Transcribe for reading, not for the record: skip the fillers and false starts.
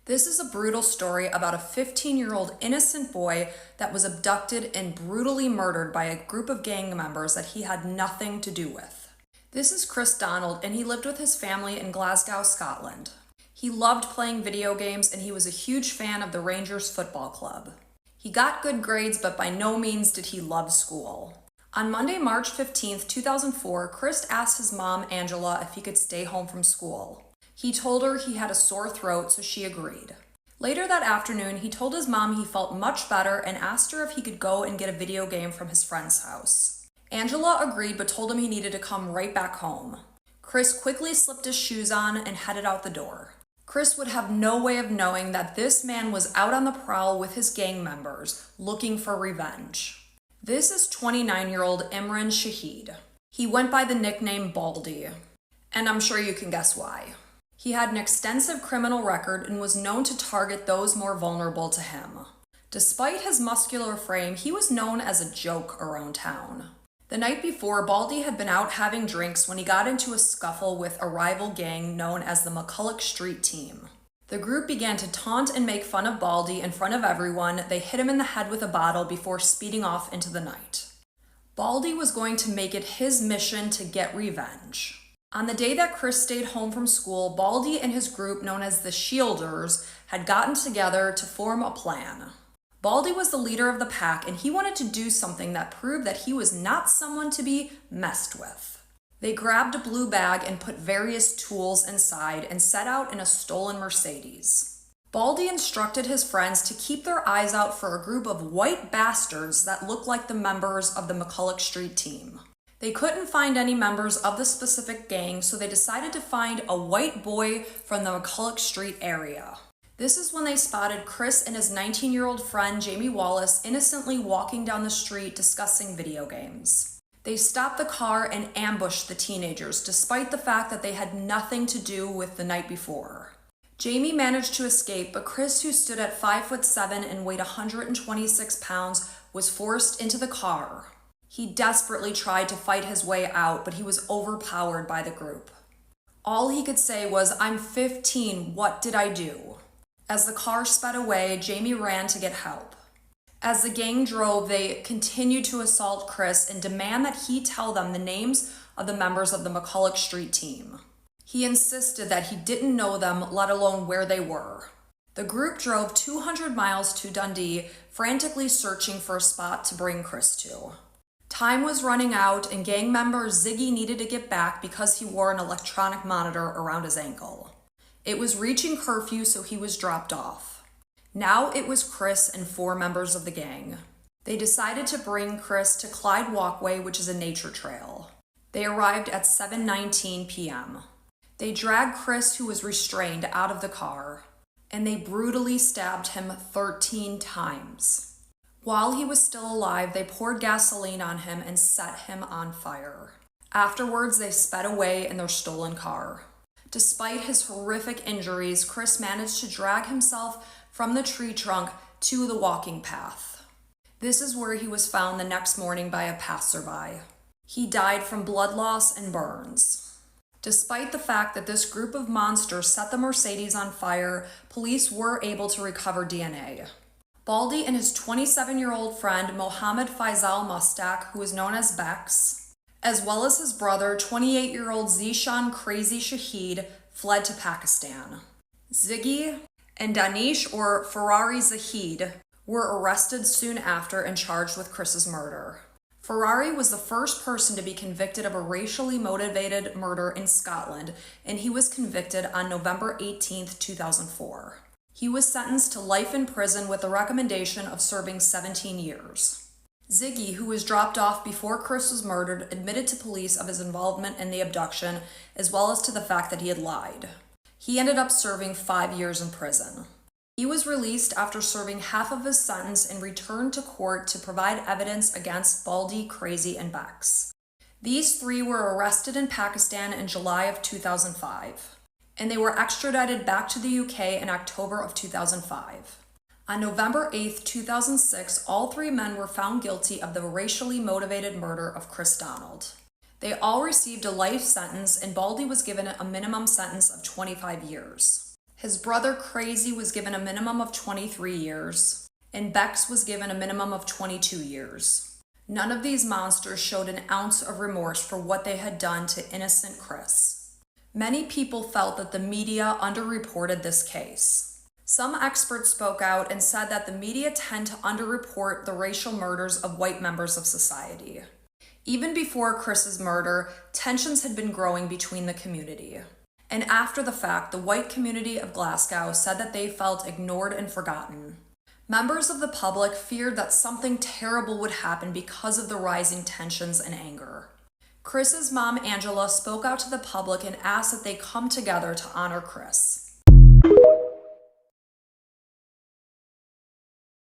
This is a brutal story about a 15-year-old innocent boy that was abducted and brutally murdered by a group of gang members that he had nothing to do with. This is Kriss Donald, and he lived with his family in Glasgow, Scotland. He loved playing video games, and he was a huge fan of the Rangers football club. He got good grades, but by no means did he love school. On Monday, March 15, 2004, Kriss asked his mom, Angela, if he could stay home from school. He told her he had a sore throat, so she agreed. Later that afternoon, he told his mom he felt much better and asked her if he could go and get a video game from his friend's house. Angela agreed, but told him he needed to come right back home. Kriss quickly slipped his shoes on and headed out the door. Kriss would have no way of knowing that this man was out on the prowl with his gang members, looking for revenge. This is 29-year-old Imran Shahid. He went by the nickname Baldy, and I'm sure you can guess why. He had an extensive criminal record and was known to target those more vulnerable to him. Despite his muscular frame, he was known as a joke around town. The night before, Baldy had been out having drinks when he got into a scuffle with a rival gang known as the McCulloch Street Team. The group began to taunt and make fun of Baldy in front of everyone. They hit him in the head with a bottle before speeding off into the night. Baldy was going to make it his mission to get revenge. On the day that Kriss stayed home from school, Baldy and his group, known as the Shielders, had gotten together to form a plan. Baldy was the leader of the pack, and he wanted to do something that proved that he was not someone to be messed with. They grabbed a blue bag and put various tools inside and set out in a stolen Mercedes. Baldy instructed his friends to keep their eyes out for a group of white bastards that looked like the members of the McCulloch Street Team. They couldn't find any members of the specific gang, so they decided to find a white boy from the McCulloch Street area. This is when they spotted Kriss and his 19-year-old friend Jamie Wallace innocently walking down the street discussing video games. They stopped the car and ambushed the teenagers, despite the fact that they had nothing to do with the night before. Jamie managed to escape, but Kriss, who stood at 5'7" and weighed 126 pounds, was forced into the car. He desperately tried to fight his way out, but he was overpowered by the group. All he could say was, "I'm 15, what did I do?" As the car sped away, Jamie ran to get help. As the gang drove, they continued to assault Kriss and demand that he tell them the names of the members of the McCulloch Street Team. He insisted that he didn't know them, let alone where they were. The group drove 200 miles to Dundee, frantically searching for a spot to bring Kriss to. Time was running out, and gang member Ziggy needed to get back because he wore an electronic monitor around his ankle. It was reaching curfew, so he was dropped off. Now it was Kriss and 4 members of the gang. They decided to bring Kriss to Clyde Walkway, which is a nature trail. They arrived at 7:19 p.m. They dragged Kriss, who was restrained, out of the car, and they brutally stabbed him 13 times. While he was still alive, they poured gasoline on him and set him on fire. Afterwards, they sped away in their stolen car. Despite his horrific injuries, Kriss managed to drag himself from the tree trunk to the walking path. This is where he was found the next morning by a passerby. He died from blood loss and burns. Despite the fact that this group of monsters set the Mercedes on fire, police were able to recover DNA. Baldy and his 27-year-old friend Mohammed Faisal Mustak, who is known as Bex, as well as his brother, 28-year-old Zishan Crazy Shahid, fled to Pakistan. Ziggy and Danish, or Ferrari Zahid, were arrested soon after and charged with Kriss's murder. Ferrari was the first person to be convicted of a racially motivated murder in Scotland, and he was convicted on November 18, 2004. He was sentenced to life in prison with a recommendation of serving 17 years. Ziggy, who was dropped off before Kriss was murdered, admitted to police of his involvement in the abduction, as well as to the fact that he had lied. He ended up serving 5 years in prison. He was released after serving half of his sentence and returned to court to provide evidence against Baldy, Crazy, and Bex. These 3 were arrested in Pakistan in July of 2005, and they were extradited back to the UK in October of 2005. On November 8, 2006, all 3 men were found guilty of the racially motivated murder of Kriss Donald. They all received a life sentence, and Baldy was given a minimum sentence of 25 years. His brother Crazy was given a minimum of 23 years, and Bex was given a minimum of 22 years. None of these monsters showed an ounce of remorse for what they had done to innocent Kriss. Many people felt that the media underreported this case. Some experts spoke out and said that the media tend to underreport the racial murders of white members of society. Even before Kriss's murder, tensions had been growing between the community. And after the fact, the white community of Glasgow said that they felt ignored and forgotten. Members of the public feared that something terrible would happen because of the rising tensions and anger. Kriss's mom, Angela, spoke out to the public and asked that they come together to honor Kriss.